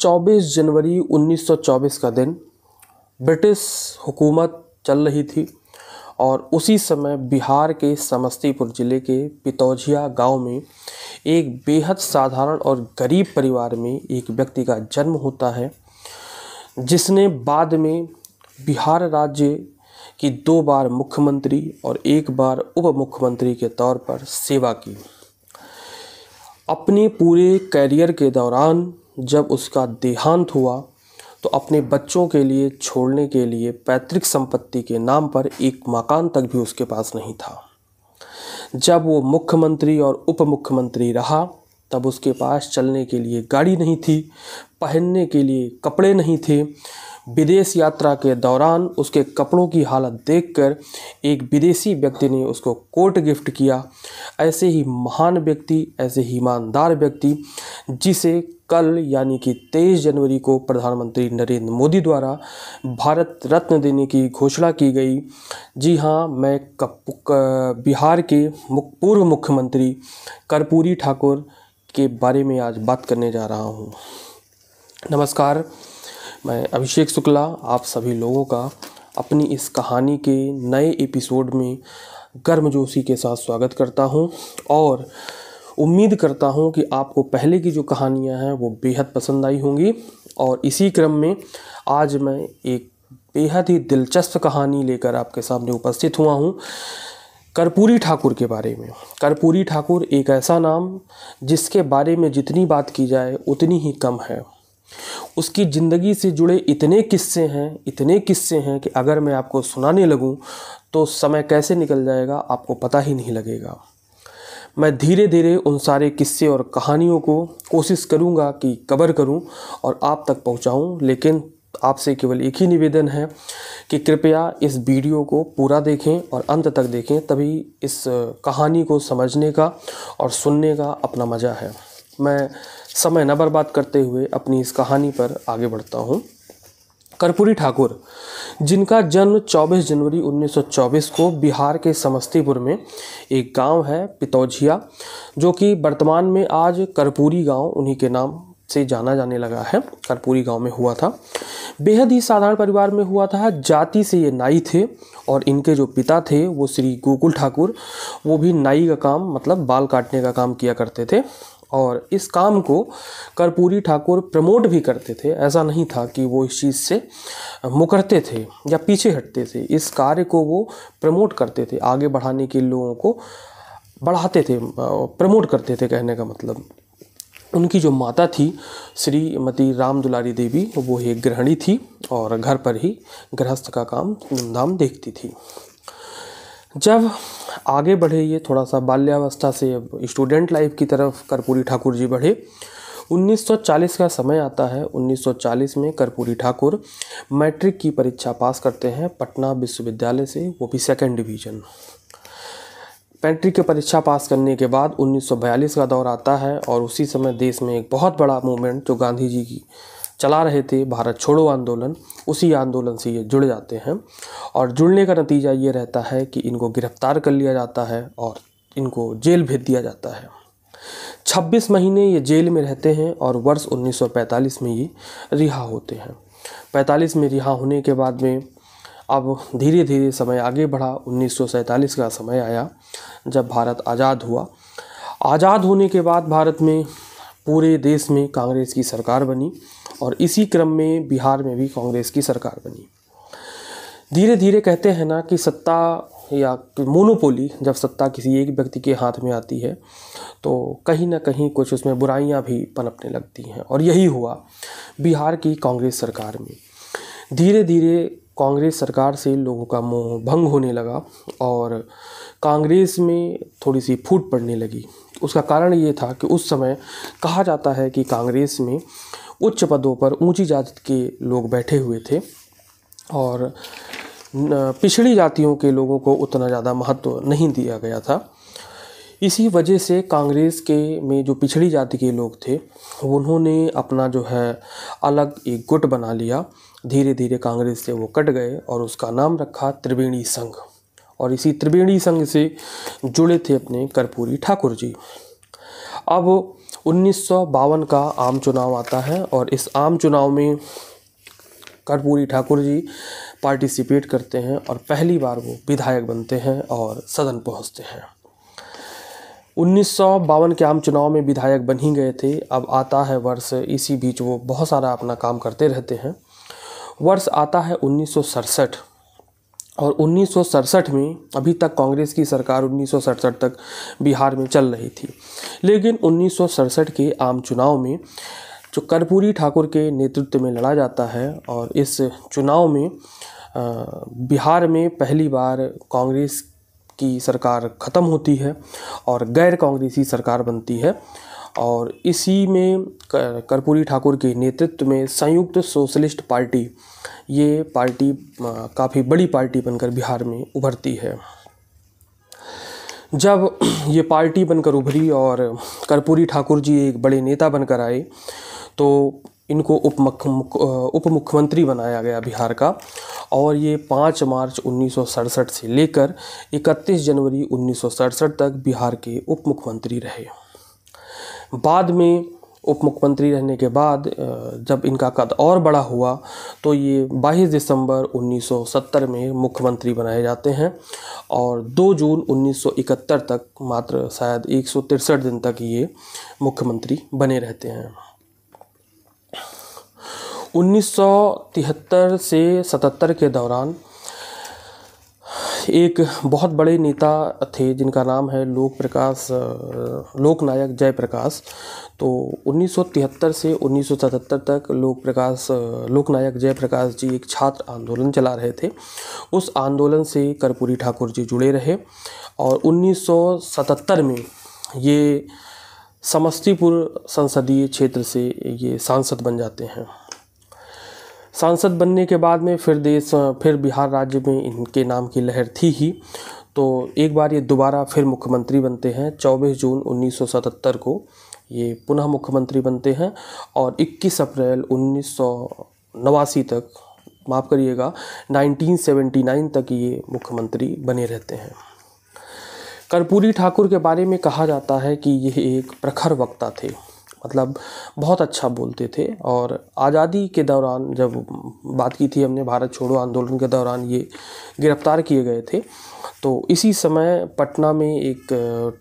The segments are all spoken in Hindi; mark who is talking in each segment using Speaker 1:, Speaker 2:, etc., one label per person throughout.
Speaker 1: 24 जनवरी 1924 का दिन ब्रिटिश हुकूमत चल रही थी और उसी समय बिहार के समस्तीपुर ज़िले के पितौझिया गांव में एक बेहद साधारण और गरीब परिवार में एक व्यक्ति का जन्म होता है, जिसने बाद में बिहार राज्य की 2 बार मुख्यमंत्री और 1 बार उप मुख्यमंत्री के तौर पर सेवा की। अपने पूरे कैरियर के दौरान जब उसका देहांत हुआ तो अपने बच्चों के लिए छोड़ने के लिए पैतृक संपत्ति के नाम पर एक मकान तक भी उसके पास नहीं था। जब वो मुख्यमंत्री और उप मुख्यमंत्री रहा तब उसके पास चलने के लिए गाड़ी नहीं थी, पहनने के लिए कपड़े नहीं थे। विदेश यात्रा के दौरान उसके कपड़ों की हालत देखकर एक विदेशी व्यक्ति ने उसको कोट गिफ्ट किया। ऐसे ही महान व्यक्ति, ऐसे ही ईमानदार व्यक्ति जिसे कल यानी कि 23 जनवरी को प्रधानमंत्री नरेंद्र मोदी द्वारा भारत रत्न देने की घोषणा की गई। जी हाँ, मैं बिहार के पूर्व मुख्यमंत्री कर्पूरी ठाकुर के बारे में आज बात करने जा रहा हूँ। नमस्कार, मैं अभिषेक शुक्ला आप सभी लोगों का अपनी इस कहानी के नए एपिसोड में गर्मजोशी के साथ स्वागत करता हूं और उम्मीद करता हूं कि आपको पहले की जो कहानियां हैं वो बेहद पसंद आई होंगी। और इसी क्रम में आज मैं एक बेहद ही दिलचस्प कहानी लेकर आपके सामने उपस्थित हुआ हूं, कर्पूरी ठाकुर के बारे में। कर्पूरी ठाकुर एक ऐसा नाम जिसके बारे में जितनी बात की जाए उतनी ही कम है। उसकी ज़िंदगी से जुड़े इतने किस्से हैं कि अगर मैं आपको सुनाने लगूं तो समय कैसे निकल जाएगा आपको पता ही नहीं लगेगा। मैं धीरे धीरे उन सारे किस्से और कहानियों को कोशिश करूंगा कि कवर करूं और आप तक पहुंचाऊं, लेकिन आपसे केवल एक ही निवेदन है कि कृपया इस वीडियो को पूरा देखें और अंत तक देखें, तभी इस कहानी को समझने का और सुनने का अपना मज़ा है। मैं समय न बर्बाद करते हुए अपनी इस कहानी पर आगे बढ़ता हूँ। कर्पूरी ठाकुर, जिनका जन्म 24 जनवरी 1924 को बिहार के समस्तीपुर में एक गांव है पितौझिया, जो कि वर्तमान में आज कर्पूरी गांव उन्हीं के नाम से जाना जाने लगा है। कर्पूरी गांव में हुआ था। बेहद ही साधारण परिवार में हुआ था। जाति से ये नाई थे और इनके जो पिता थे वो श्री गोकुल ठाकुर, वो भी नाई का काम मतलब बाल काटने का काम किया करते थे और इस काम को कर्पूरी ठाकुर प्रमोट भी करते थे। ऐसा नहीं था कि वो इस चीज़ से मुकरते थे या पीछे हटते थे। इस कार्य को वो प्रमोट करते थे, आगे बढ़ाने के लोगों को बढ़ाते थे, प्रमोट करते थे। कहने का मतलब उनकी जो माता थी श्रीमती राम दुलारी देवी, वो एक गृहिणी थी और घर पर ही गृहस्थ का काम धूमधाम देखती थी। जब आगे बढ़े ये थोड़ा सा बाल्यावस्था से स्टूडेंट लाइफ की तरफ कर्पूरी ठाकुर जी बढ़े, 1940 का समय आता है। 1940 में कर्पूरी ठाकुर मैट्रिक की परीक्षा पास करते हैं पटना विश्वविद्यालय से, वो भी 2nd डिवीज़न। मैट्रिक की परीक्षा पास करने के बाद 1942 का दौर आता है और उसी समय देश में एक बहुत बड़ा मूवमेंट जो गांधी जी की चला रहे थे, भारत छोड़ो आंदोलन, उसी आंदोलन से ये जुड़ जाते हैं और जुड़ने का नतीजा ये रहता है कि इनको गिरफ्तार कर लिया जाता है और इनको जेल भेज दिया जाता है। 26 महीने ये जेल में रहते हैं और वर्ष 1945 में ये रिहा होते हैं। 45 में रिहा होने के बाद में अब धीरे धीरे समय आगे बढ़ा। 1947 का समय आया जब भारत आज़ाद हुआ। आज़ाद होने के बाद भारत में पूरे देश में कांग्रेस की सरकार बनी और इसी क्रम में बिहार में भी कांग्रेस की सरकार बनी। धीरे धीरे कहते हैं ना कि सत्ता या मोनोपोली, जब सत्ता किसी एक व्यक्ति के हाथ में आती है तो कहीं ना कहीं कुछ उसमें बुराइयां भी पनपने लगती हैं और यही हुआ बिहार की कांग्रेस सरकार में। धीरे धीरे कांग्रेस सरकार से लोगों का मोह भंग होने लगा और कांग्रेस में थोड़ी सी फूट पड़ने लगी। उसका कारण ये था कि उस समय कहा जाता है कि कांग्रेस में उच्च पदों पर ऊंची जाति के लोग बैठे हुए थे और पिछड़ी जातियों के लोगों को उतना ज़्यादा महत्व नहीं दिया गया था। इसी वजह से कांग्रेस के में जो पिछड़ी जाति के लोग थे उन्होंने अपना जो है अलग एक गुट बना लिया। धीरे धीरे कांग्रेस से वो कट गए और उसका नाम रखा त्रिवेणी संघ और इसी त्रिवेणी संघ से जुड़े थे अपने कर्पूरी ठाकुर जी। अब 1952 का आम चुनाव आता है और इस आम चुनाव में कर्पूरी ठाकुर जी पार्टिसिपेट करते हैं और पहली बार वो विधायक बनते हैं और सदन पहुंचते हैं। 1952 के आम चुनाव में विधायक बन ही गए थे। अब आता है वर्ष, इसी बीच वो बहुत सारा अपना काम करते रहते हैं। वर्ष आता है 1967 और 1967 में अभी तक कांग्रेस की सरकार 1967 तक बिहार में चल रही थी, लेकिन 1967 के आम चुनाव में जो कर्पूरी ठाकुर के नेतृत्व में लड़ा जाता है और इस चुनाव में बिहार में पहली बार कांग्रेस की सरकार ख़त्म होती है और गैर कांग्रेसी सरकार बनती है और इसी में कर्पूरी ठाकुर के नेतृत्व में संयुक्त सोशलिस्ट पार्टी, ये पार्टी काफ़ी बड़ी पार्टी बनकर बिहार में उभरती है। जब ये पार्टी बनकर उभरी और कर्पूरी ठाकुर जी एक बड़े नेता बनकर आए तो इनको उप मुख्यमंत्री बनाया गया बिहार का और ये 5 मार्च 1967 से लेकर 31 जनवरी 1967 तक बिहार के उप मुख्यमंत्री रहे। बाद में उप मुख्यमंत्री रहने के बाद जब इनका कद और बड़ा हुआ तो ये 22 दिसंबर 1970 में मुख्यमंत्री बनाए जाते हैं और 2 जून 1971 तक मात्र शायद 163 दिन तक ये मुख्यमंत्री बने रहते हैं। 1973 से 77 के दौरान एक बहुत बड़े नेता थे जिनका नाम है लोकनायक जयप्रकाश। तो 1973 से 1977 तक लोकनायक जयप्रकाश जी एक छात्र आंदोलन चला रहे थे। उस आंदोलन से कर्पूरी ठाकुर जी जुड़े रहे और 1977 में ये समस्तीपुर संसदीय क्षेत्र से ये सांसद बन जाते हैं। सांसद बनने के बाद में फिर बिहार राज्य में इनके नाम की लहर थी ही, तो एक बार ये दोबारा फिर मुख्यमंत्री बनते हैं। 24 जून 1977 को ये पुनः मुख्यमंत्री बनते हैं और 21 अप्रैल 1989 तक, माफ़ करिएगा 1979 तक ये मुख्यमंत्री बने रहते हैं। कर्पूरी ठाकुर के बारे में कहा जाता है कि यह एक प्रखर वक्ता थे, मतलब बहुत अच्छा बोलते थे और आज़ादी के दौरान जब बात की थी हमने, भारत छोड़ो आंदोलन के दौरान ये गिरफ्तार किए गए थे। तो इसी समय पटना में एक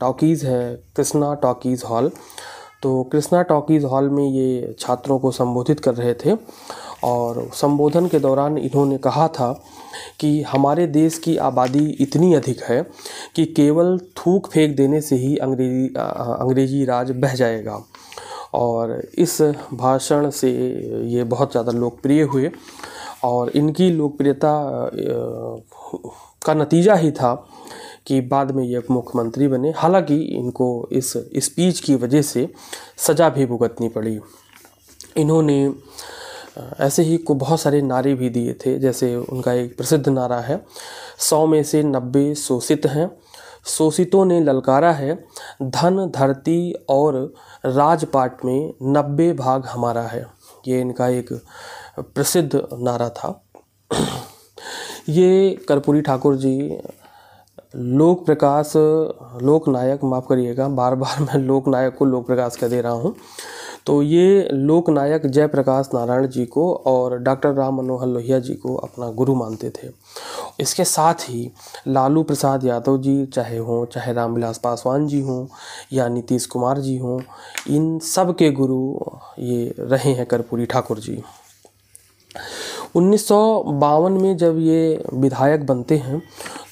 Speaker 1: टॉकीज़ है, कृष्णा टॉकीज़ हॉल। तो कृष्णा टॉकीज़ हॉल में ये छात्रों को संबोधित कर रहे थे और संबोधन के दौरान इन्होंने कहा था कि हमारे देश की आबादी इतनी अधिक है कि केवल थूक फेंक देने से ही अंग्रेजी राज बह जाएगा। और इस भाषण से ये बहुत ज़्यादा लोकप्रिय हुए और इनकी लोकप्रियता का नतीजा ही था कि बाद में ये मुख्यमंत्री बने। हालांकि इनको इस स्पीच की वजह से सज़ा भी भुगतनी पड़ी। इन्होंने ऐसे ही को बहुत सारे नारे भी दिए थे, जैसे उनका एक प्रसिद्ध नारा है, 100 में से 90 शोषित हैं, शोषितों ने ललकारा है, धन धरती और राजपाट में 90 भाग हमारा है। ये इनका एक प्रसिद्ध नारा था। ये कर्पूरी ठाकुर जी लोकनायक, माफ़ करिएगा बार बार मैं लोकनायक को लोक प्रकाश कह दे रहा हूँ। तो ये लोकनायक जयप्रकाश नारायण जी को और डॉक्टर राम मनोहर लोहिया जी को अपना गुरु मानते थे। इसके साथ ही लालू प्रसाद यादव जी चाहे रामविलास पासवान जी हों या नीतीश कुमार जी हों, इन सब के गुरु ये रहे हैं कर्पूरी ठाकुर जी। 1952 में जब ये विधायक बनते हैं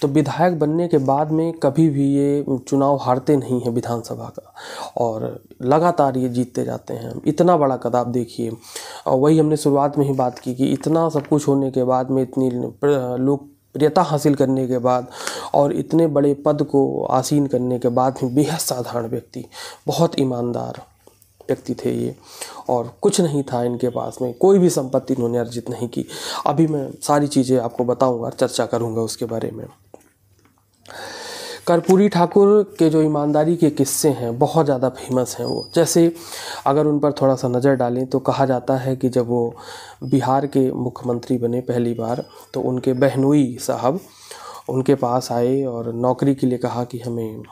Speaker 1: तो विधायक बनने के बाद में कभी भी ये चुनाव हारते नहीं हैं विधानसभा का और लगातार ये जीतते जाते हैं। इतना बड़ा कद आप देखिए, और वही हमने शुरुआत में ही बात की कि इतना सब कुछ होने के बाद में, इतनी लोकप्रियता हासिल करने के बाद और इतने बड़े पद को आसीन करने के बाद में बेहद साधारण व्यक्ति, बहुत ईमानदार व्यक्ति थे ये, और कुछ नहीं था इनके पास में, कोई भी संपत्ति इन्होंने अर्जित नहीं की। अभी मैं सारी चीज़ें आपको बताऊंगा, चर्चा करूंगा उसके बारे में। कर्पूरी ठाकुर के जो ईमानदारी के किस्से हैं बहुत ज़्यादा फेमस हैं वो। जैसे अगर उन पर थोड़ा सा नज़र डालें तो कहा जाता है कि जब वो बिहार के मुख्यमंत्री बने पहली बार तो उनके बहनोई साहब उनके पास आए और नौकरी के लिए कहा कि हमें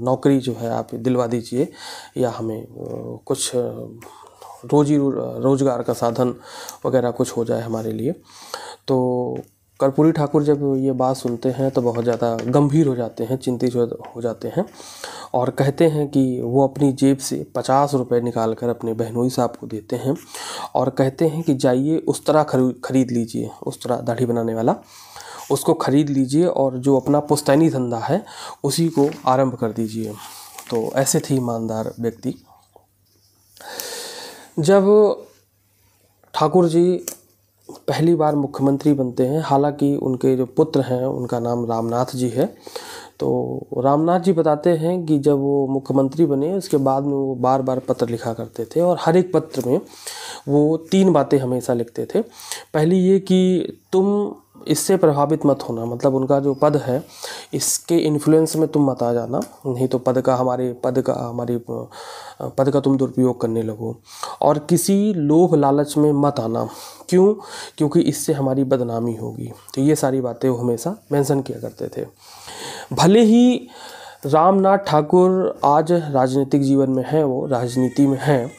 Speaker 1: नौकरी जो है आप दिलवा दीजिए या हमें कुछ रोज़गार का साधन वगैरह कुछ हो जाए हमारे लिए। तो कर्पूरी ठाकुर जब ये बात सुनते हैं तो बहुत ज़्यादा गंभीर हो जाते हैं, चिंतित हो जाते हैं और कहते हैं कि वो अपनी जेब से 50 रुपये निकाल कर अपने बहनोई साहब को देते हैं और कहते हैं कि जाइए उस्तरा खरीद लीजिए, उस्तरा दाढ़ी बनाने वाला, उसको खरीद लीजिए और जो अपना पुश्तैनी धंधा है उसी को आरंभ कर दीजिए। तो ऐसे थे ईमानदार व्यक्ति। जब ठाकुर जी पहली बार मुख्यमंत्री बनते हैं, हालांकि उनके जो पुत्र हैं उनका नाम रामनाथ जी है, तो रामनाथ जी बताते हैं कि जब वो मुख्यमंत्री बने उसके बाद में वो बार बार पत्र लिखा करते थे और हर एक पत्र में वो 3 बातें हमेशा लिखते थे। पहली ये कि तुम इससे प्रभावित मत होना, मतलब उनका जो पद है इसके इन्फ्लुएंस में तुम मत आ जाना, नहीं तो पद का तुम दुरुपयोग करने लगो, और किसी लोभ लालच में मत आना। क्यों? क्योंकि इससे हमारी बदनामी होगी। तो ये सारी बातें वो हमेशा मेंशन किया करते थे। भले ही रामनाथ ठाकुर आज राजनीतिक जीवन में हैं, वो राजनीति में हैं,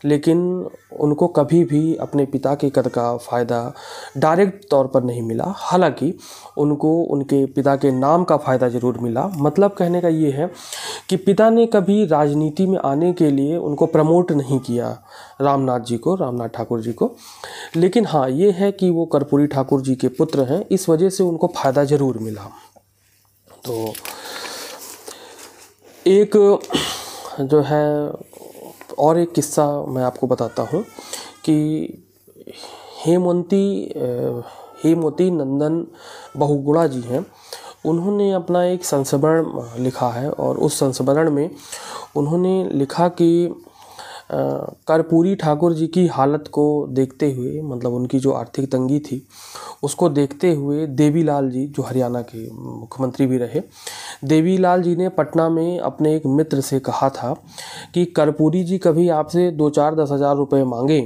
Speaker 1: लेकिन उनको कभी भी अपने पिता के कद का फ़ायदा डायरेक्ट तौर पर नहीं मिला। हालांकि उनको उनके पिता के नाम का फ़ायदा ज़रूर मिला। मतलब कहने का ये है कि पिता ने कभी राजनीति में आने के लिए उनको प्रमोट नहीं किया, रामनाथ ठाकुर जी को। लेकिन हाँ, ये है कि वो कर्पूरी ठाकुर जी के पुत्र हैं, इस वजह से उनको फ़ायदा ज़रूर मिला। तो एक जो है और एक किस्सा मैं आपको बताता हूँ कि हेमवती नंदन बहुगुणा जी हैं, उन्होंने अपना एक संस्मरण लिखा है और उस संस्मरण में उन्होंने लिखा कि कर्पूरी ठाकुर जी की हालत को देखते हुए, मतलब उनकी जो आर्थिक तंगी थी उसको देखते हुए देवीलाल जी, जो हरियाणा के मुख्यमंत्री भी रहे, देवीलाल जी ने पटना में अपने एक मित्र से कहा था कि कर्पूरी जी कभी आपसे 2-4-10 हज़ार रुपये मांगे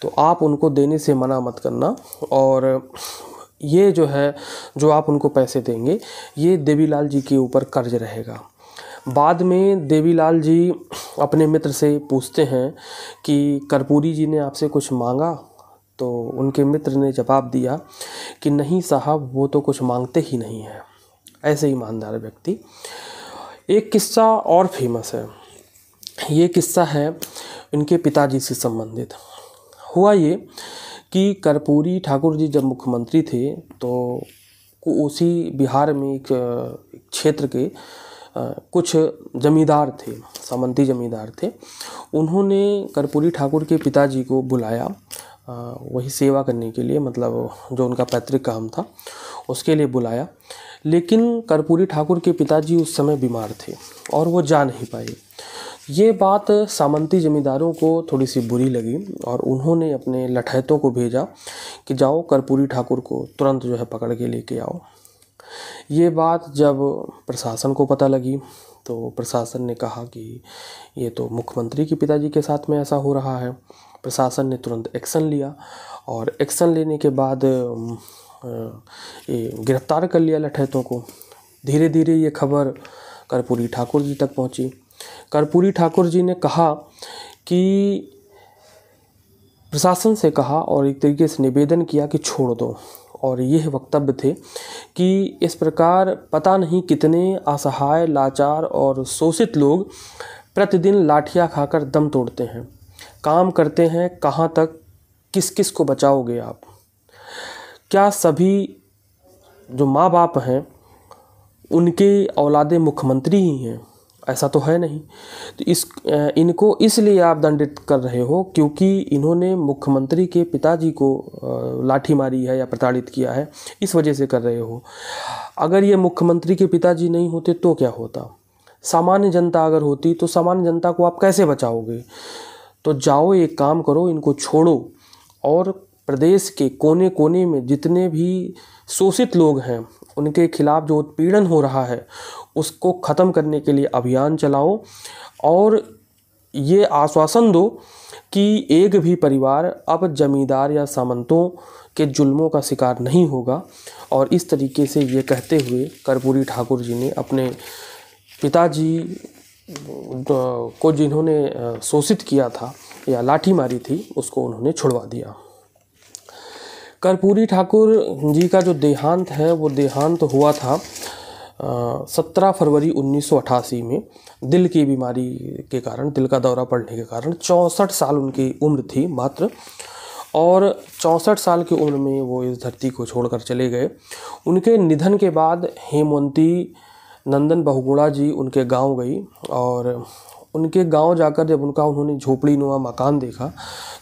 Speaker 1: तो आप उनको देने से मना मत करना, और ये जो है जो आप उनको पैसे देंगे ये देवीलाल जी के ऊपर कर्ज रहेगा। बाद में देवीलाल जी अपने मित्र से पूछते हैं कि कर्पूरी जी ने आपसे कुछ मांगा? तो उनके मित्र ने जवाब दिया कि नहीं साहब, वो तो कुछ मांगते ही नहीं हैं। ऐसे ईमानदार व्यक्ति। एक किस्सा और फेमस है, ये किस्सा है इनके पिताजी से संबंधित। हुआ ये कि कर्पूरी ठाकुर जी जब मुख्यमंत्री थे तो उसी बिहार में एक क्षेत्र के कुछ जमींदार थे, सामंती जमींदार थे। उन्होंने कर्पूरी ठाकुर के पिताजी को बुलाया वही सेवा करने के लिए, मतलब जो उनका पैतृक काम था उसके लिए बुलाया। लेकिन कर्पूरी ठाकुर के पिताजी उस समय बीमार थे और वो जा नहीं पाए। ये बात सामंती जमींदारों को थोड़ी सी बुरी लगी और उन्होंने अपने लठैतों को भेजा कि जाओ कर्पूरी ठाकुर को तुरंत जो है पकड़ के लेके आओ। ये बात जब प्रशासन को पता लगी तो प्रशासन ने कहा कि ये तो मुख्यमंत्री के पिताजी के साथ में ऐसा हो रहा है। प्रशासन ने तुरंत एक्शन लिया और एक्शन लेने के बाद ये गिरफ्तार कर लिया लठैतों को। धीरे धीरे ये खबर कर्पूरी ठाकुर जी तक पहुंची। कर्पूरी ठाकुर जी ने कहा कि प्रशासन से कहा और एक तरीके से निवेदन किया कि छोड़ दो, और यह वक्तव्य थे कि इस प्रकार पता नहीं कितने असहाय, लाचार और शोषित लोग प्रतिदिन लाठियाँ खाकर दम तोड़ते हैं, काम करते हैं, कहाँ तक, किस किस को बचाओगे आप? क्या सभी जो माँ बाप हैं उनके औलादे मुख्यमंत्री ही हैं? ऐसा तो है नहीं। तो इनको इसलिए आप दंडित कर रहे हो क्योंकि इन्होंने मुख्यमंत्री के पिताजी को लाठी मारी है या प्रताड़ित किया है, इस वजह से कर रहे हो। अगर ये मुख्यमंत्री के पिताजी नहीं होते तो क्या होता? सामान्य जनता अगर होती तो सामान्य जनता को आप कैसे बचाओगे? तो जाओ, एक काम करो, इनको छोड़ो और प्रदेश के कोने कोने में जितने भी शोषित लोग हैं उनके खिलाफ जो उत्पीड़न हो रहा है उसको ख़त्म करने के लिए अभियान चलाओ और ये आश्वासन दो कि एक भी परिवार अब जमींदार या सामंतों के जुल्मों का शिकार नहीं होगा। और इस तरीके से ये कहते हुए कर्पूरी ठाकुर जी ने अपने पिताजी को जिन्होंने शोषित किया था या लाठी मारी थी उसको उन्होंने छुड़वा दिया। कर्पूरी ठाकुर जी का जो देहांत है वो देहांत हुआ था 17 फरवरी 1988 में दिल की बीमारी के कारण, दिल का दौरा पड़ने के कारण। 64 साल उनकी उम्र थी मात्र, और 64 साल की उम्र में वो इस धरती को छोड़कर चले गए। उनके निधन के बाद हेमवती नंदन बहुगुणा जी उनके गांव गई, और उनके गांव जाकर जब उन्होंने झोपड़ी नुमा मकान देखा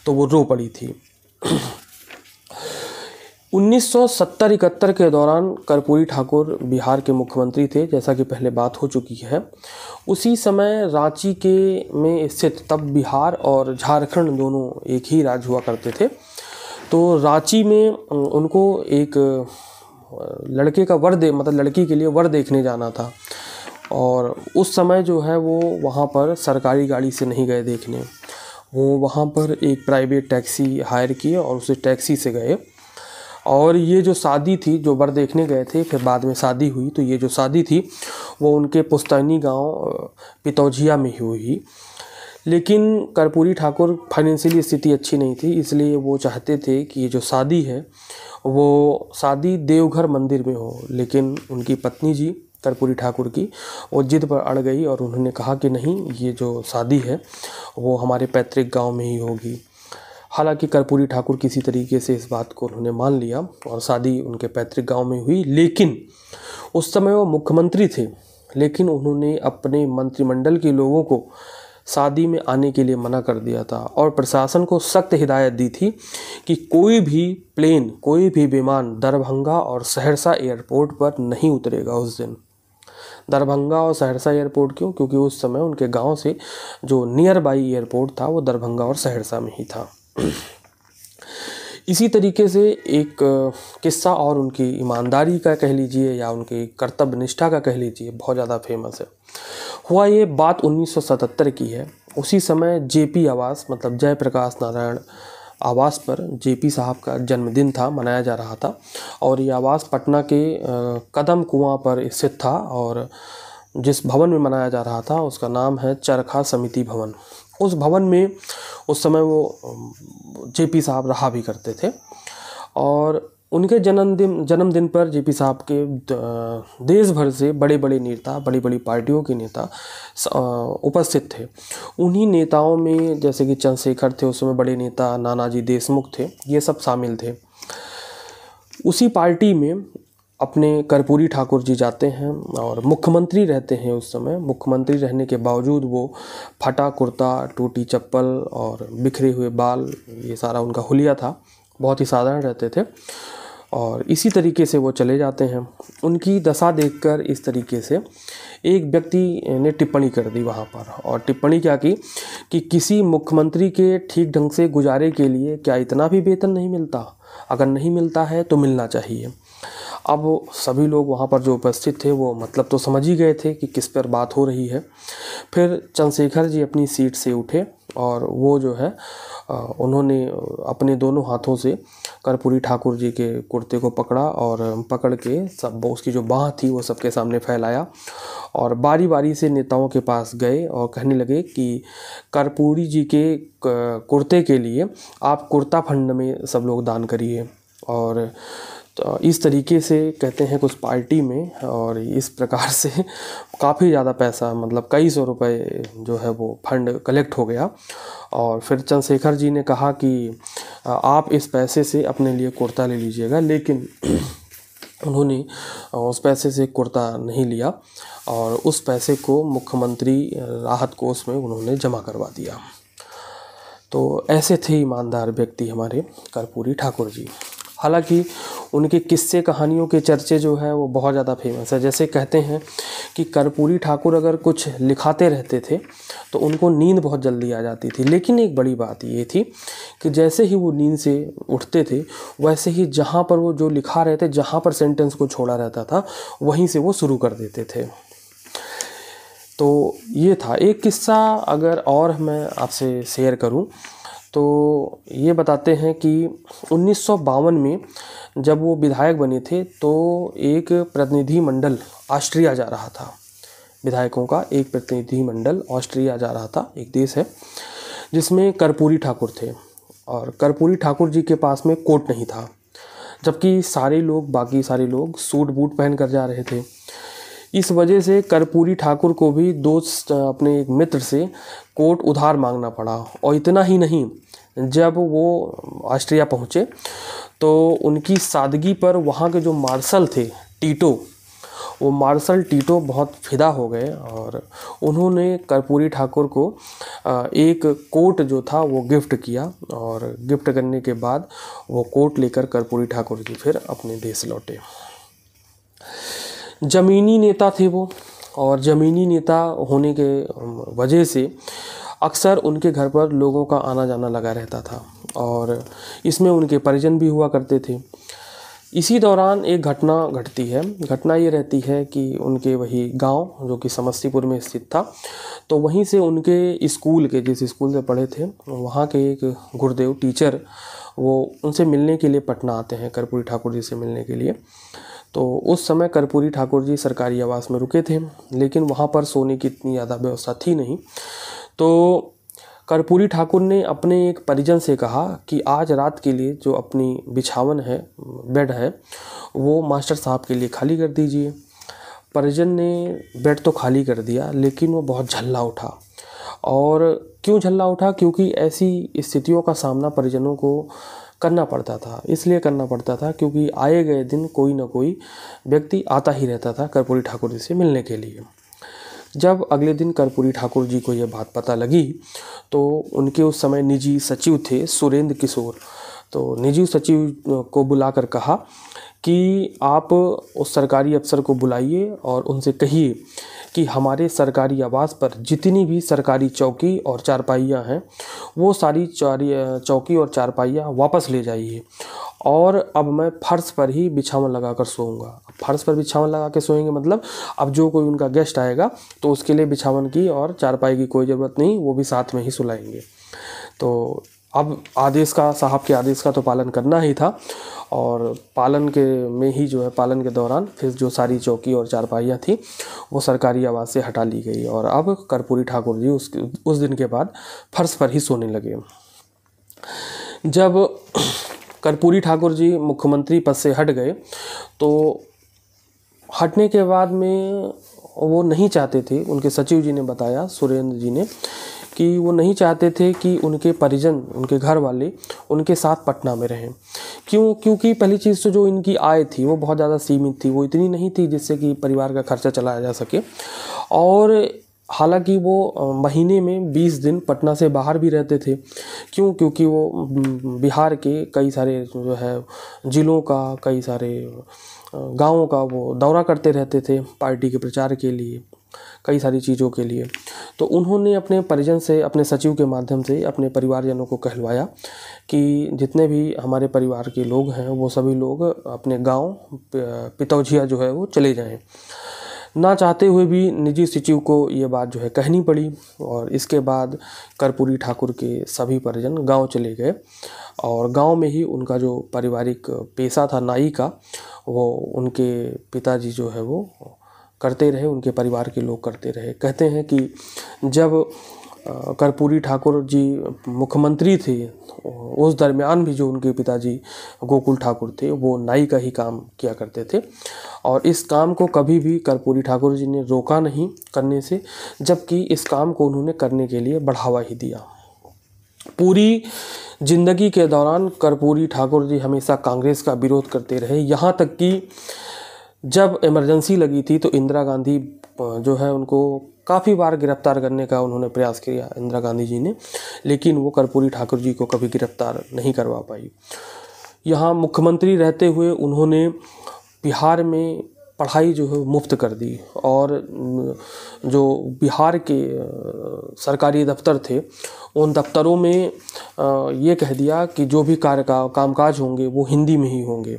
Speaker 1: तो वो रो पड़ी थी। 1970-71 के दौरान कर्पूरी ठाकुर बिहार के मुख्यमंत्री थे, जैसा कि पहले बात हो चुकी है। उसी समय रांची में स्थित, तब बिहार और झारखंड दोनों एक ही राज्य हुआ करते थे, तो रांची में उनको एक लड़के का लड़की के लिए वर देखने जाना था। और उस समय जो है वो वहाँ पर सरकारी गाड़ी से नहीं गए देखने, वो वहाँ पर एक प्राइवेट टैक्सी हायर किए और उस टैक्सी से गए। और ये जो शादी थी, जो वर देखने गए थे, फिर बाद में शादी हुई, तो ये जो शादी थी वो उनके पुस्तैनी गांव पितौझिया में ही हुई। लेकिन कर्पूरी ठाकुर फाइनेंशियली स्थिति अच्छी नहीं थी, इसलिए वो चाहते थे कि ये जो शादी है वो शादी देवघर मंदिर में हो। लेकिन उनकी पत्नी जी कर्पूरी ठाकुर की वो जिद पर अड़ गई और उन्होंने कहा कि नहीं, ये जो शादी है वो हमारे पैतृक गांव में ही होगी। हालांकि कर्पूरी ठाकुर किसी तरीके से इस बात को उन्होंने मान लिया और शादी उनके पैतृक गांव में हुई। लेकिन उस समय वो मुख्यमंत्री थे, लेकिन उन्होंने अपने मंत्रिमंडल के लोगों को शादी में आने के लिए मना कर दिया था और प्रशासन को सख्त हिदायत दी थी कि कोई भी प्लेन, कोई भी विमान दरभंगा और सहरसा एयरपोर्ट पर नहीं उतरेगा उस दिन। दरभंगा और सहरसा एयरपोर्ट क्यों? क्योंकि उस समय उनके गांव से जो नियर बाई एयरपोर्ट था वो दरभंगा और सहरसा में ही था। इसी तरीके से एक किस्सा और उनकी ईमानदारी का कह लीजिए या उनकी कर्तव्य निष्ठा का कह लीजिए, बहुत ज़्यादा फेमस है। हुआ ये बात 1977 की है। उसी समय जेपी आवास, मतलब जयप्रकाश नारायण आवास पर जेपी साहब का जन्मदिन था, मनाया जा रहा था। और ये आवास पटना के कदम कुआं पर स्थित था और जिस भवन में मनाया जा रहा था उसका नाम है चरखा समिति भवन। उस भवन में उस समय वो जेपी साहब रहा भी करते थे और उनके जन्मदिन पर जेपी साहब के देश भर से बड़े बड़े नेता, बड़ी बड़ी पार्टियों के नेता उपस्थित थे। उन्हीं नेताओं में जैसे कि चंद्रशेखर थे, उस समय बड़े नेता नानाजी देशमुख थे, ये सब शामिल थे। उसी पार्टी में अपने कर्पूरी ठाकुर जी जाते हैं और मुख्यमंत्री रहते हैं। उस समय मुख्यमंत्री रहने के बावजूद वो फटा कुर्ता, टूटी चप्पल और बिखरे हुए बाल, ये सारा उनका हुलिया था, बहुत ही साधारण रहते थे और इसी तरीके से वो चले जाते हैं। उनकी दशा देखकर इस तरीके से एक व्यक्ति ने टिप्पणी कर दी वहाँ पर, और टिप्पणी क्या की कि किसी मुख्यमंत्री के ठीक ढंग से गुजारे के लिए क्या इतना भी वेतन नहीं मिलता? अगर नहीं मिलता है तो मिलना चाहिए। अब सभी लोग वहाँ पर जो उपस्थित थे वो मतलब तो समझ ही गए थे कि किस पर बात हो रही है। फिर चंद्रशेखर जी अपनी सीट से उठे और वो जो है उन्होंने अपने दोनों हाथों से कर्पूरी ठाकुर जी के कुर्ते को पकड़ा और पकड़ के सब उसकी जो बाँह थी वो सबके सामने फैलाया और बारी बारी से नेताओं के पास गए और कहने लगे कि कर्पूरी जी के कुर्ते के लिए आप कुर्ता फंड में सब लोग दान करिए। और तो इस तरीके से कहते हैं कि उस पार्टी में, और इस प्रकार से काफ़ी ज़्यादा पैसा, मतलब कई सौ रुपए जो है वो फंड कलेक्ट हो गया। और फिर चंद्रशेखर जी ने कहा कि आप इस पैसे से अपने लिए कुर्ता ले लीजिएगा, लेकिन उन्होंने उस पैसे से कुर्ता नहीं लिया और उस पैसे को मुख्यमंत्री राहत कोष में उन्होंने जमा करवा दिया। तो ऐसे थे ईमानदार व्यक्ति हमारे कर्पूरी ठाकुर जी। हालांकि उनके किस्से कहानियों के चर्चे जो है वो बहुत ज़्यादा फेमस है। जैसे कहते हैं कि कर्पूरी ठाकुर अगर कुछ लिखाते रहते थे तो उनको नींद बहुत जल्दी आ जाती थी, लेकिन एक बड़ी बात ये थी कि जैसे ही वो नींद से उठते थे वैसे ही जहाँ पर वो जो लिखा रहे थे, जहाँ पर सेंटेंस को छोड़ा रहता था वहीं से वो शुरू कर देते थे। तो ये था एक किस्सा। अगर और मैं आपसे शेयर करूं तो ये बताते हैं कि 1952 में जब वो विधायक बने थे तो एक प्रतिनिधि मंडल ऑस्ट्रिया जा रहा था। विधायकों का एक प्रतिनिधि मंडल ऑस्ट्रिया जा रहा था, एक देश है जिसमें कर्पूरी ठाकुर थे। और कर्पूरी ठाकुर जी के पास में कोट नहीं था, जबकि बाकी सारे लोग सूट बूट पहन कर जा रहे थे। इस वजह से कर्पूरी ठाकुर को भी दोस्त अपने एक मित्र से कोट उधार मांगना पड़ा। और इतना ही नहीं, जब वो ऑस्ट्रिया पहुँचे तो उनकी सादगी पर वहाँ के जो मार्शल थे टीटो, वो मार्शल टीटो बहुत फिदा हो गए और उन्होंने कर्पूरी ठाकुर को एक कोट जो था वो गिफ्ट किया। और गिफ्ट करने के बाद वो कोट लेकर कर्पूरी ठाकुर जी फिर अपने देश लौटे। ज़मीनी नेता थे वो, और ज़मीनी नेता होने के वजह से अक्सर उनके घर पर लोगों का आना जाना लगा रहता था और इसमें उनके परिजन भी हुआ करते थे। इसी दौरान एक घटना घटती है। घटना ये रहती है कि उनके वही गांव जो कि समस्तीपुर में स्थित था, तो वहीं से उनके स्कूल के, जिस स्कूल से पढ़े थे, वहाँ के एक गुरुदेव टीचर वो उनसे मिलने के लिए पटना आते हैं, कर्पूरी ठाकुर जी से मिलने के लिए। तो उस समय कर्पूरी ठाकुर जी सरकारी आवास में रुके थे, लेकिन वहाँ पर सोने की इतनी ज़्यादा व्यवस्था थी नहीं। तो कर्पूरी ठाकुर ने अपने एक परिजन से कहा कि आज रात के लिए जो अपनी बिछावन है, बेड है, वो मास्टर साहब के लिए खाली कर दीजिए। परिजन ने बेड तो खाली कर दिया, लेकिन वो बहुत झल्ला उठा। और क्यों झल्ला उठा? क्योंकि ऐसी स्थितियों का सामना परिजनों को करना पड़ता था। इसलिए करना पड़ता था क्योंकि आए गए दिन कोई ना कोई व्यक्ति आता ही रहता था कर्पूरी ठाकुर जी से मिलने के लिए। जब अगले दिन कर्पूरी ठाकुर जी को यह बात पता लगी तो उनके उस समय निजी सचिव थे सुरेंद्र किशोर, तो निजी सचिव को बुलाकर कहा कि आप उस सरकारी अफसर को बुलाइए और उनसे कहिए कि हमारे सरकारी आवास पर जितनी भी सरकारी चौकी और चारपाइयाँ हैं वो सारी चौकी और चारपाइयाँ वापस ले जाइए, और अब मैं फर्श पर ही बिछावन लगा कर सोऊंगा। फर्श पर बिछावन लगा के सोएंगे मतलब अब जो कोई उनका गेस्ट आएगा तो उसके लिए बिछावन की और चारपाई की कोई ज़रूरत नहीं, वो भी साथ में ही सुलाएंगे। तो अब साहब के आदेश का तो पालन करना ही था, और पालन के दौरान फिर जो सारी चौकी और चारपाइयाँ थी वो सरकारी आवास से हटा ली गई, और अब कर्पूरी ठाकुर जी उस दिन के बाद फर्श पर ही सोने लगे। जब कर्पूरी ठाकुर जी मुख्यमंत्री पद से हट गए तो हटने के बाद में वो नहीं चाहते थे, उनके सचिव जी ने बताया, सुरेंद्र जी ने, कि वो नहीं चाहते थे कि उनके परिजन, उनके घर वाले उनके साथ पटना में रहें। क्योंकि पहली चीज़ तो जो इनकी आय थी वो बहुत ज़्यादा सीमित थी, वो इतनी नहीं थी जिससे कि परिवार का खर्चा चलाया जा सके। और हालांकि वो महीने में 20 दिन पटना से बाहर भी रहते थे। क्योंकि वो बिहार के कई सारे जो है ज़िलों का, कई सारे गाँवों का वो दौरा करते रहते थे पार्टी के प्रचार के लिए, कई सारी चीज़ों के लिए। तो उन्होंने अपने परिजन से, अपने सचिव के माध्यम से अपने परिवारजनों को कहलवाया कि जितने भी हमारे परिवार के लोग हैं वो सभी लोग अपने गांव पितौझिया जो है वो चले जाएं। ना चाहते हुए भी निजी सचिव को ये बात जो है कहनी पड़ी, और इसके बाद कर्पूरी ठाकुर के सभी परिजन गांव चले गए, और गांव में ही उनका जो पारिवारिक पेशा था नाई का, वो उनके पिताजी जो है वो करते रहे, उनके परिवार के लोग करते रहे। कहते हैं कि जब कर्पूरी ठाकुर जी मुख्यमंत्री थे उस दरमियान भी जो उनके पिताजी गोकुल ठाकुर थे वो नाई का ही काम किया करते थे, और इस काम को कभी भी कर्पूरी ठाकुर जी ने रोका नहीं करने से, जबकि इस काम को उन्होंने करने के लिए बढ़ावा ही दिया। पूरी जिंदगी के दौरान कर्पूरी ठाकुर जी हमेशा कांग्रेस का विरोध करते रहे, यहाँ तक कि जब इमरजेंसी लगी थी तो इंदिरा गांधी जो है उनको काफ़ी बार गिरफ्तार करने का उन्होंने प्रयास किया, इंदिरा गांधी जी ने, लेकिन वो कर्पूरी ठाकुर जी को कभी गिरफ्तार नहीं करवा पाई। यहाँ मुख्यमंत्री रहते हुए उन्होंने बिहार में पढ़ाई जो है मुफ्त कर दी, और जो बिहार के सरकारी दफ्तर थे उन दफ्तरों में ये कह दिया कि जो भी कामकाज होंगे वो हिंदी में ही होंगे।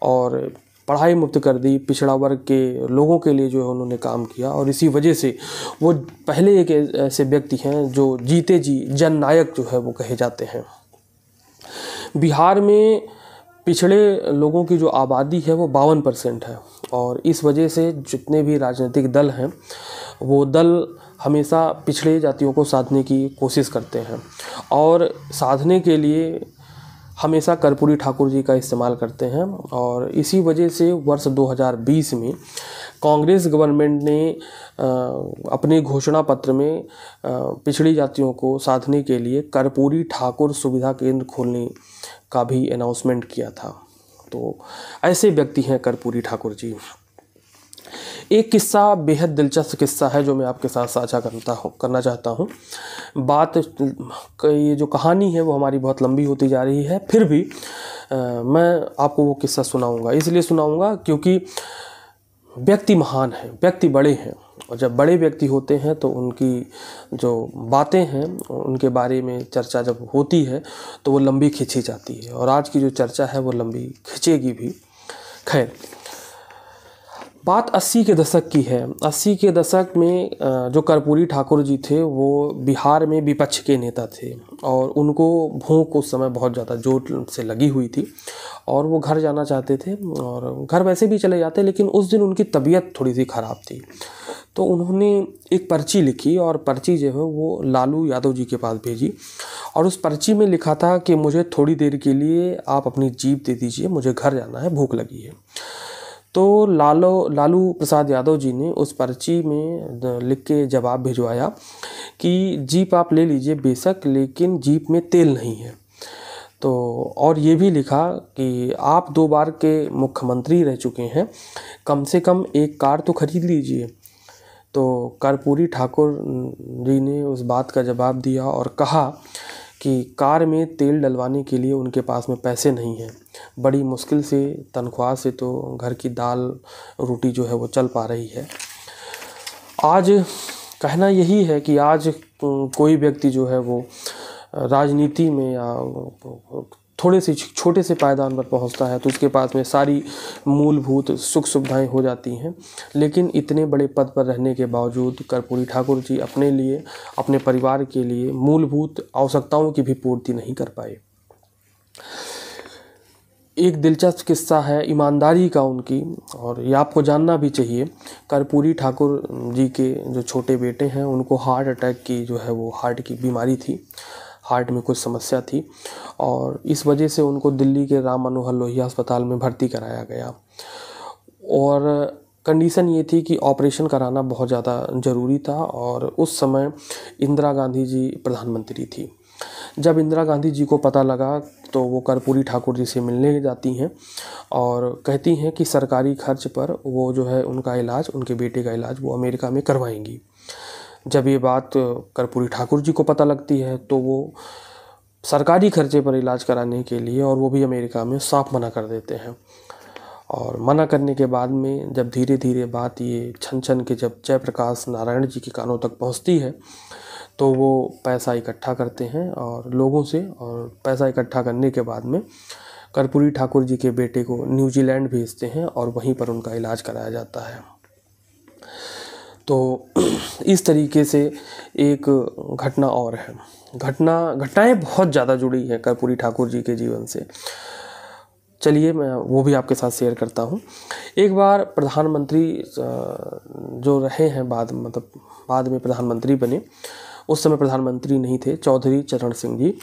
Speaker 1: और पढ़ाई मुफ्त कर दी, पिछड़ा वर्ग के लोगों के लिए जो है उन्होंने काम किया, और इसी वजह से वो पहले एक ऐसे व्यक्ति हैं जो जीते जी जननायक जो है वो कहे जाते हैं। बिहार में पिछड़े लोगों की जो आबादी है वो 52% है, और इस वजह से जितने भी राजनीतिक दल हैं वो दल हमेशा पिछड़े जातियों को साधने की कोशिश करते हैं, और साधने के लिए हमेशा कर्पूरी ठाकुर जी का इस्तेमाल करते हैं। और इसी वजह से वर्ष 2020 में कांग्रेस गवर्नमेंट ने अपने घोषणा पत्र में पिछड़ी जातियों को साधने के लिए कर्पूरी ठाकुर सुविधा केंद्र खोलने का भी अनाउंसमेंट किया था। तो ऐसे व्यक्ति हैं कर्पूरी ठाकुर जी। एक किस्सा, बेहद दिलचस्प किस्सा है जो मैं आपके साथ साझा करना चाहता हूँ। ये जो कहानी है वो हमारी बहुत लंबी होती जा रही है, फिर भी मैं आपको वो किस्सा सुनाऊंगा। इसलिए सुनाऊंगा क्योंकि व्यक्ति महान हैं, व्यक्ति बड़े हैं, और जब बड़े व्यक्ति होते हैं तो उनकी जो बातें हैं उनके बारे में चर्चा जब होती है तो वो लंबी खींची जाती है, और आज की जो चर्चा है वो लंबी खींचेगी भी। खैर, बात 80 के दशक की है। 80 के दशक में जो कर्पूरी ठाकुर जी थे वो बिहार में विपक्ष के नेता थे, और उनको भूख उस समय बहुत ज़्यादा जोर से लगी हुई थी, और वो घर जाना चाहते थे, और घर वैसे भी चले जाते, लेकिन उस दिन उनकी तबीयत थोड़ी सी ख़राब थी। तो उन्होंने एक पर्ची लिखी, और पर्ची जो है वो लालू यादव जी के पास भेजी, और उस पर्ची में लिखा था कि मुझे थोड़ी देर के लिए आप अपनी जीप दे दीजिए, मुझे घर जाना है, भूख लगी है। तो लालू प्रसाद यादव जी ने उस पर्ची में लिख के जवाब भिजवाया कि जीप आप ले लीजिए बेशक, लेकिन जीप में तेल नहीं है। तो और ये भी लिखा कि आप 2 बार के मुख्यमंत्री रह चुके हैं, कम से कम एक कार तो खरीद लीजिए। तो कर्पूरी ठाकुर जी ने उस बात का जवाब दिया और कहा कि कार में तेल डलवाने के लिए उनके पास में पैसे नहीं हैं, बड़ी मुश्किल से तनख्वाह से तो घर की दाल रोटी जो है वो चल पा रही है। आज कहना यही है कि आज कोई व्यक्ति जो है वो राजनीति में या थोड़े से छोटे से पायदान पर पहुंचता है तो उसके पास में सारी मूलभूत सुख सुविधाएं हो जाती हैं, लेकिन इतने बड़े पद पर रहने के बावजूद कर्पूरी ठाकुर जी अपने लिए, अपने परिवार के लिए मूलभूत आवश्यकताओं की भी पूर्ति नहीं कर पाए। एक दिलचस्प किस्सा है ईमानदारी का उनकी, और ये आपको जानना भी चाहिए। कर्पूरी ठाकुर जी के जो छोटे बेटे हैं उनको हार्ट अटैक की जो है वो हार्ट की बीमारी थी, हार्ट में कुछ समस्या थी, और इस वजह से उनको दिल्ली के राम मनोहर लोहिया अस्पताल में भर्ती कराया गया। और कंडीशन ये थी कि ऑपरेशन कराना बहुत ज़्यादा ज़रूरी था, और उस समय इंदिरा गांधी जी प्रधानमंत्री थी। जब इंदिरा गांधी जी को पता लगा तो वो कर्पूरी ठाकुर जी से मिलने जाती हैं और कहती हैं कि सरकारी खर्च पर वो जो है उनका इलाज, उनके बेटे का इलाज वो अमेरिका में करवाएंगी। जब ये बात कर्पूरी ठाकुर जी को पता लगती है तो वो सरकारी खर्चे पर इलाज कराने के लिए, और वो भी अमेरिका में, साफ मना कर देते हैं। और मना करने के बाद में जब धीरे धीरे बात ये छन छन के जब जयप्रकाश नारायण जी के कानों तक पहुंचती है तो वो पैसा इकट्ठा करते हैं और लोगों से, और पैसा इकट्ठा करने के बाद में कर्पूरी ठाकुर जी के बेटे को न्यूजीलैंड भेजते हैं और वहीं पर उनका इलाज कराया जाता है। तो इस तरीके से एक घटना और है। घटनाएं बहुत ज़्यादा जुड़ी हैं कर्पूरी ठाकुर जी के जीवन से। चलिए मैं वो भी आपके साथ शेयर करता हूँ। एक बार प्रधानमंत्री जो रहे हैं बाद में प्रधानमंत्री बने, उस समय प्रधानमंत्री नहीं थे, चौधरी चरण सिंह जी।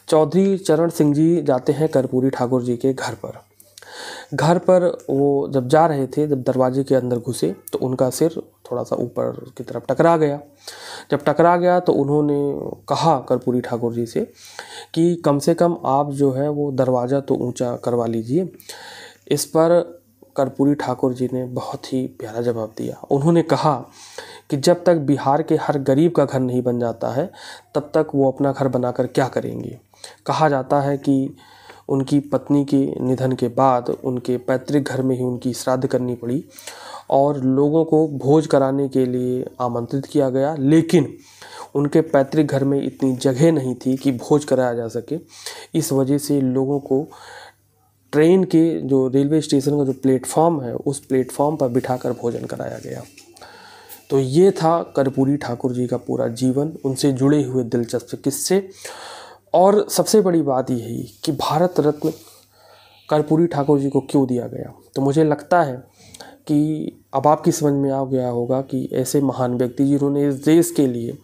Speaker 1: चौधरी चरण सिंह जी जाते हैं कर्पूरी ठाकुर जी के घर पर वो जब जा रहे थे, जब दरवाजे के अंदर घुसे तो उनका सिर थोड़ा सा ऊपर की तरफ टकरा गया। जब टकरा गया तो उन्होंने कहा कर्पूरी ठाकुर जी से कि कम से कम आप जो है वो दरवाज़ा तो ऊंचा करवा लीजिए। इस पर कर्पूरी ठाकुर जी ने बहुत ही प्यारा जवाब दिया। उन्होंने कहा कि जब तक बिहार के हर गरीब का घर नहीं बन जाता है तब तक वो अपना घर बनाकर क्या करेंगे। कहा जाता है कि उनकी पत्नी के निधन के बाद उनके पैतृक घर में ही उनकी श्राद्ध करनी पड़ी और लोगों को भोज कराने के लिए आमंत्रित किया गया, लेकिन उनके पैतृक घर में इतनी जगह नहीं थी कि भोज कराया जा सके। इस वजह से लोगों को ट्रेन के जो रेलवे स्टेशन का जो प्लेटफॉर्म है उस प्लेटफॉर्म पर बिठाकर भोजन कराया गया। तो ये था कर्पूरी ठाकुर जी का पूरा जीवन, उनसे जुड़े हुए दिलचस्प किस्से। और सबसे बड़ी बात यही कि भारत रत्न कर्पूरी ठाकुर जी को क्यों दिया गया। तो मुझे लगता है कि अब आपकी समझ में आ गया होगा कि ऐसे महान व्यक्ति जिन्होंने इस देश के लिए,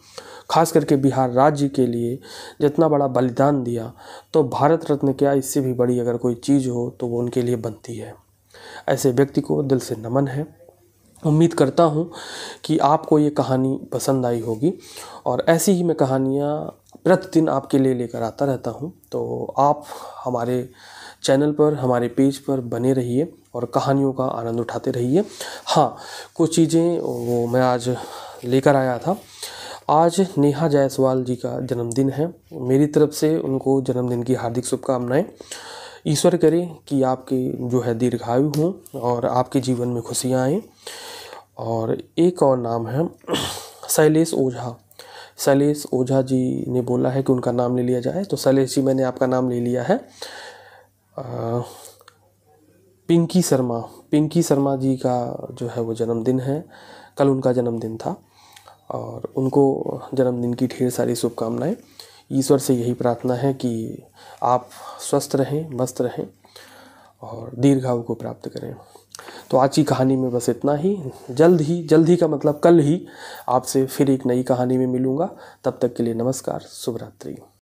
Speaker 1: खास करके बिहार राज्य के लिए जितना बड़ा बलिदान दिया, तो भारत रत्न क्या, इससे भी बड़ी अगर कोई चीज़ हो तो वो उनके लिए बनती है। ऐसे व्यक्ति को दिल से नमन है। उम्मीद करता हूँ कि आपको ये कहानी पसंद आई होगी और ऐसी ही मैं कहानियाँ प्रतिदिन आपके लिए लेकर आता रहता हूँ। तो आप हमारे चैनल पर, हमारे पेज पर बने रहिए और कहानियों का आनंद उठाते रहिए। हाँ, कुछ चीज़ें वो मैं आज लेकर आया था। आज नेहा जायसवाल जी का जन्मदिन है। मेरी तरफ से उनको जन्मदिन की हार्दिक शुभकामनाएं। ईश्वर करे कि आपके जो है दीर्घायु हों और आपके जीवन में खुशियाँ आएँ। और एक और नाम है शैलेश ओझा। शैलेश ओझा जी ने बोला है कि उनका नाम ले लिया जाए, तो शैलेश जी मैंने आपका नाम ले लिया है। पिंकी शर्मा जी का जो है वो जन्मदिन है, कल उनका जन्मदिन था और उनको जन्मदिन की ढेर सारी शुभकामनाएं। ईश्वर से यही प्रार्थना है कि आप स्वस्थ रहें, मस्त रहें और दीर्घायु को प्राप्त करें। तो आज की कहानी में बस इतना ही। जल्द ही का मतलब कल ही आपसे फिर एक नई कहानी में मिलूँगा। तब तक के लिए नमस्कार, शुभ रात्रि।